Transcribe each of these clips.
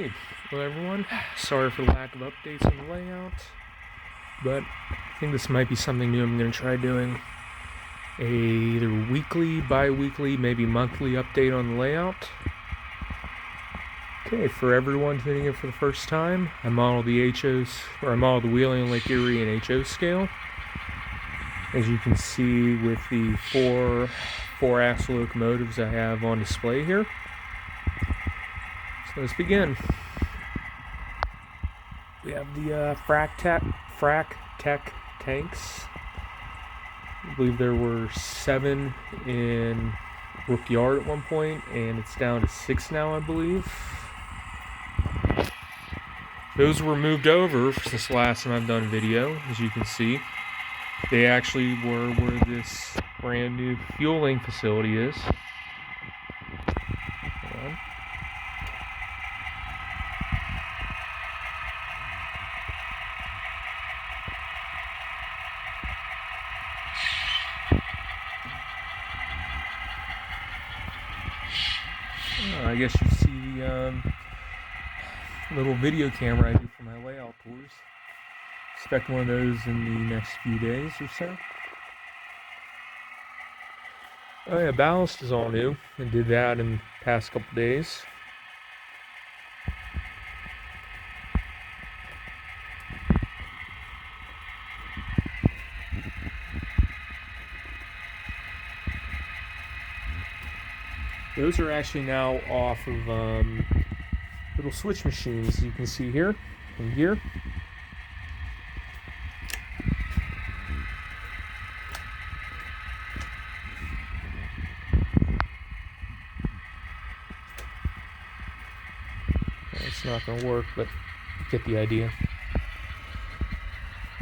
Hey, hello everyone. Sorry for the lack of updates on the layout, but I think this might be something new I'm going to try doing. Either weekly, bi-weekly, maybe monthly update on the layout. Okay, for everyone tuning in for the first time, I modeled the Wheeling Lake Erie in HO scale. As you can see with the four axle locomotives I have on display here. So let's begin. We have the Frac Tech tanks. I believe there were 7 in Rook Yard at one point, and it's down to 6 now, I believe. Those were moved over since the last time I've done a video, as you can see. They actually were where this brand new fueling facility is. Hold on. I guess you see the little video camera I do for my layout tours. Expect one of those in the next few days or so. Oh yeah, ballast is all new. I did that in the past couple days. Those are actually now off of little switch machines you can see here and here. It's not going to work, but you get the idea.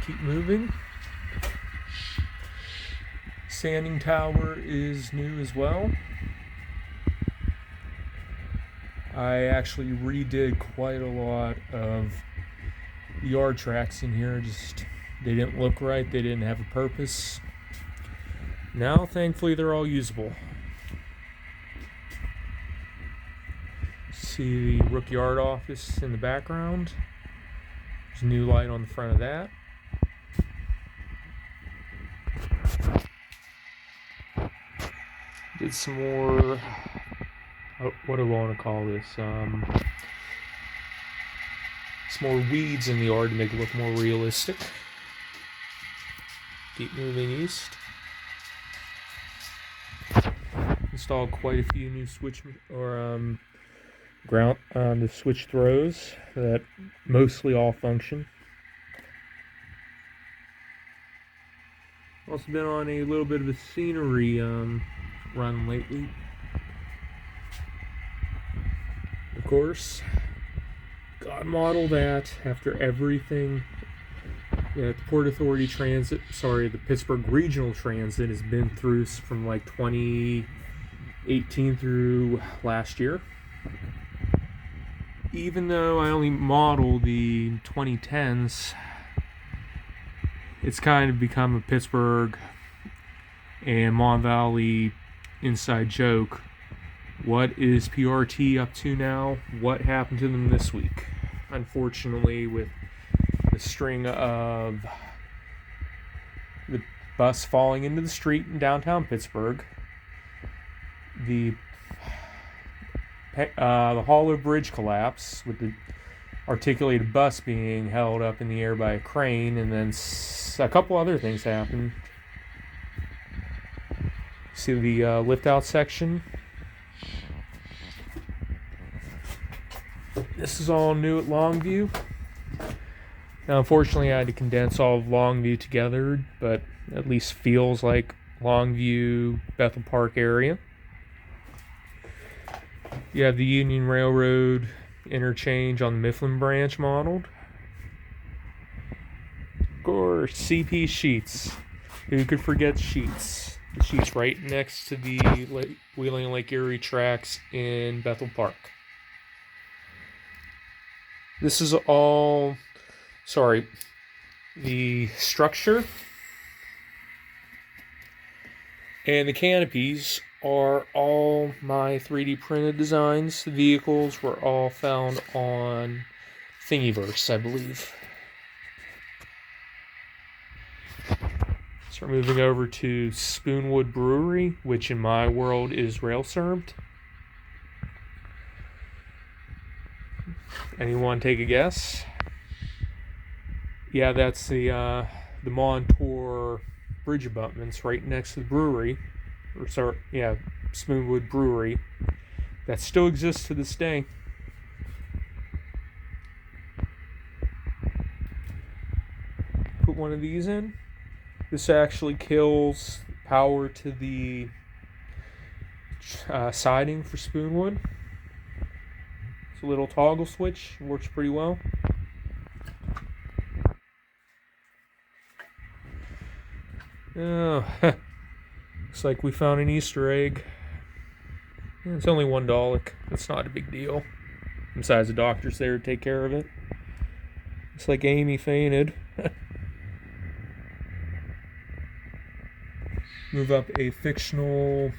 Keep moving. Sanding tower is new as well. I actually redid quite a lot of yard tracks in here. Just they didn't look right, they didn't have a purpose. Now thankfully they're all usable. See the Rook Yard office in the background. There's a new light on the front of that. Did some more, what do I want to call this? Some more weeds in the yard to make it look more realistic. Keep moving east. Installed quite a few new switch the switch throws that mostly all function. Also been on a little bit of a scenery run lately. Of course, God model that after everything that the Port Authority Transit, the Pittsburgh Regional Transit has been through from like 2018 through last year. Even though I only model the 2010s, it's kind of become a Pittsburgh and Mon Valley inside joke. What is PRT up to now? What happened to them this week? Unfortunately, with the string of the bus falling into the street in downtown Pittsburgh, the Hollow Bridge collapse with the articulated bus being held up in the air by a crane, and then a couple other things happened. See the lift out section? This is all new at Longview. Now, unfortunately, I had to condense all of Longview together, but at least feels like Longview, Bethel Park area. You have the Union Railroad interchange on the Mifflin branch modeled. Of course, CP Sheets. Who could forget Sheets? The Sheets right next to the Wheeling Lake Erie tracks in Bethel Park. This is all, the structure and the canopies are all my 3D printed designs. The vehicles were all found on Thingiverse, I believe. So we're moving over to Spoonwood Brewery, which in my world is rail served. Anyone take a guess? Yeah, that's the Montour Bridge abutments right next to the brewery. Spoonwood Brewery. That still exists to this day. Put one of these in. This actually kills power to the siding for Spoonwood. It's a little toggle switch. It works pretty well. Oh, looks like we found an Easter egg. It's only $1. It's not a big deal. Besides, the doctor's there to take care of it. It's like Amy fainted. Move up a fictional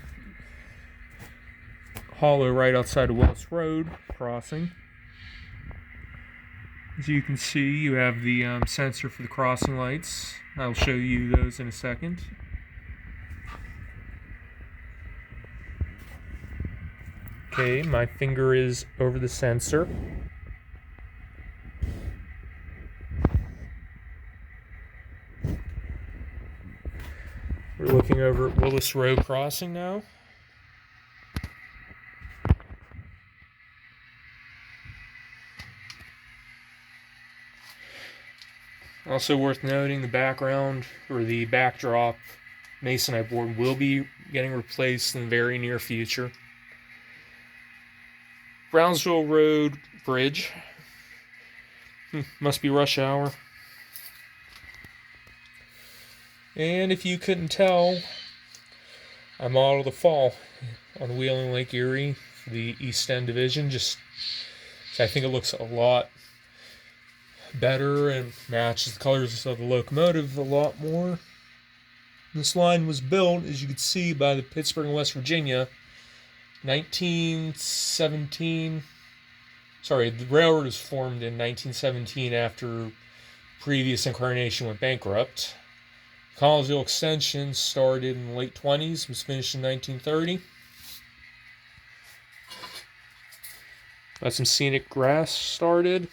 hollow right outside of Willis Road crossing. As you can see, you have the sensor for the crossing lights. I'll show you those in a second. Okay, my finger is over the sensor. We're looking over at Willis Road crossing now. Also worth noting, the background or the backdrop masonite board will be getting replaced in the very near future. Brownsville Road Bridge. Must be rush hour. And if you couldn't tell, I modeled the fall on Wheeling Lake Erie for the East End Division. I think it looks a lot better and matches the colors of the locomotive a lot more. This line was built, as you can see, by the Pittsburgh and West Virginia 1917. Sorry, the railroad was formed in 1917 after previous incarnation went bankrupt. Collinsville Extension started in the late 20s, was finished in 1930. Got some scenic grass started.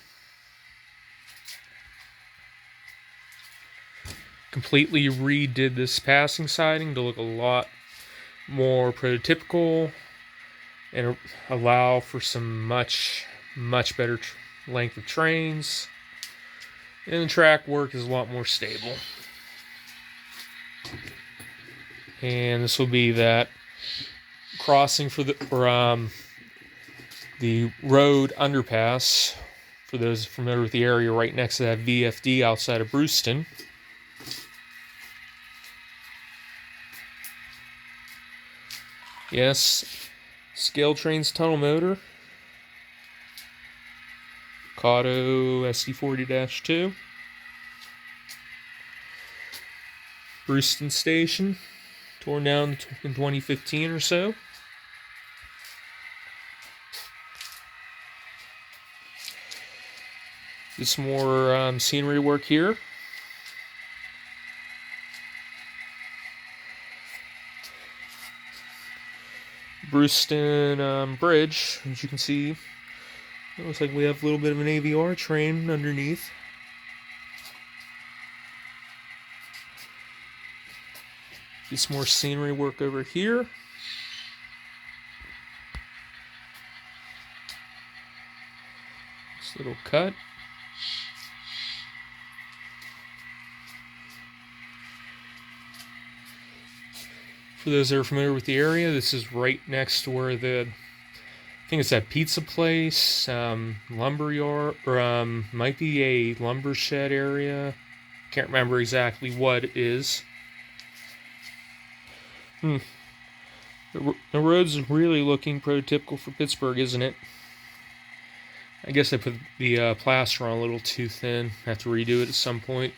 Completely redid this passing siding to look a lot more prototypical and allow for some much better length of trains. And the track work is a lot more stable. And this will be that crossing for the road underpass, for those familiar with the area, right next to that VFD outside of Brewston. Yes, Scale Trains tunnel motor. Kato SD40-2. Brewston Station, torn down in 2015 or so. Did some more scenery work here. Brewston Bridge, as you can see, it looks like we have a little bit of an AVR train underneath. Do some more scenery work over here. This little cut. For those that are familiar with the area, this is right next to where I think it's that pizza place, lumber yard, or might be a lumber shed area. Can't remember exactly what it is. The road's really looking prototypical for Pittsburgh, isn't it? I guess I put the plaster on a little too thin. Have to redo it at some point.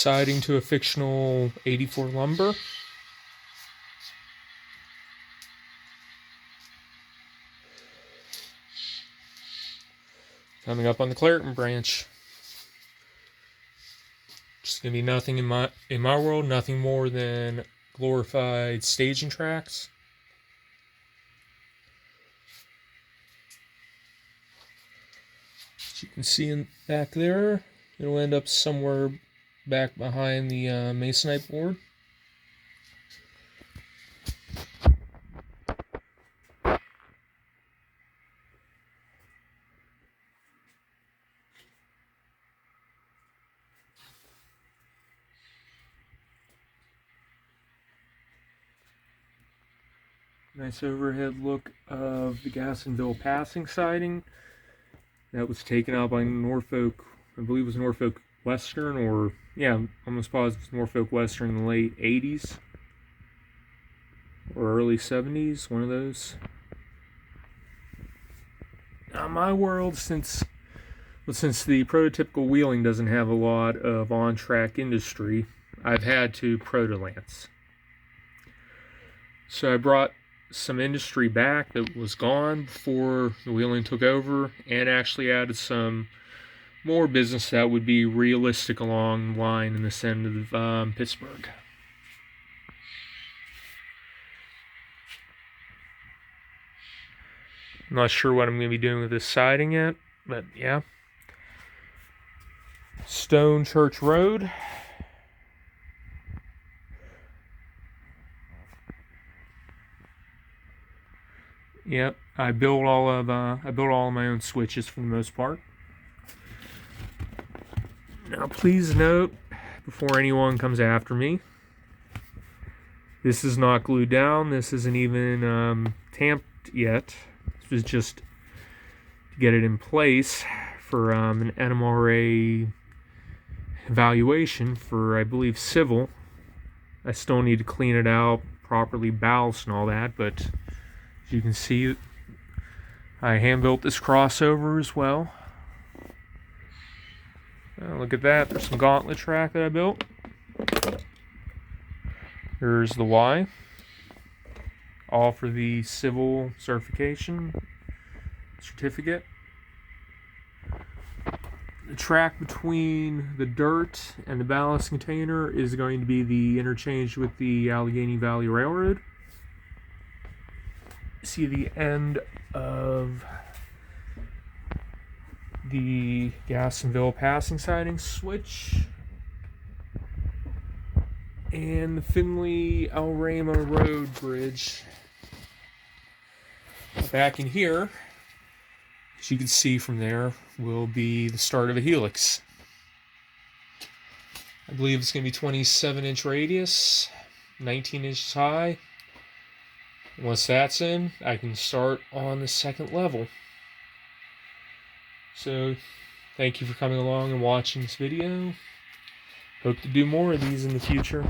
siding to a fictional 84 Lumber. Coming up on the Clairton branch. Just gonna be nothing in my world, nothing more than glorified staging tracks. As you can see back there, it'll end up somewhere back behind the masonite board. Nice overhead look of the Gassonville passing siding that was taken out by Norfolk, I believe it was Norfolk Western, or yeah, I'm almost positive it was Norfolk Western in the late 80s or early 70s, one of those. Now, my world, since the prototypical wheeling doesn't have a lot of on-track industry, I've had to proto-lance. So I brought some industry back that was gone before the wheeling took over, and actually added some more business that would be realistic along the line in this end of Pittsburgh. I'm not sure what I'm going to be doing with this siding yet, but yeah. Stone Church Road. Yep, I built all of my own switches for the most part. Now, please note, before anyone comes after me, this is not glued down. This isn't even tamped yet. This was just to get it in place for an NMRA evaluation for, I believe, civil. I still need to clean it out, properly ballast and all that, but as you can see, I hand built this crossover as well. Look at that, there's some gauntlet track that I built. Here's the Y, all for the civil certification certificate. The track between the dirt and the ballast container is going to be the interchange with the Allegheny Valley Railroad. See the end of the Gassonville passing siding switch, and the Findlay Alrama Road bridge. Back in here, as you can see from there, will be the start of a helix. I believe it's going to be 27-inch radius, 19 inches high. Once that's in, I can start on the second level. So, thank you for coming along and watching this video. Hope to do more of these in the future.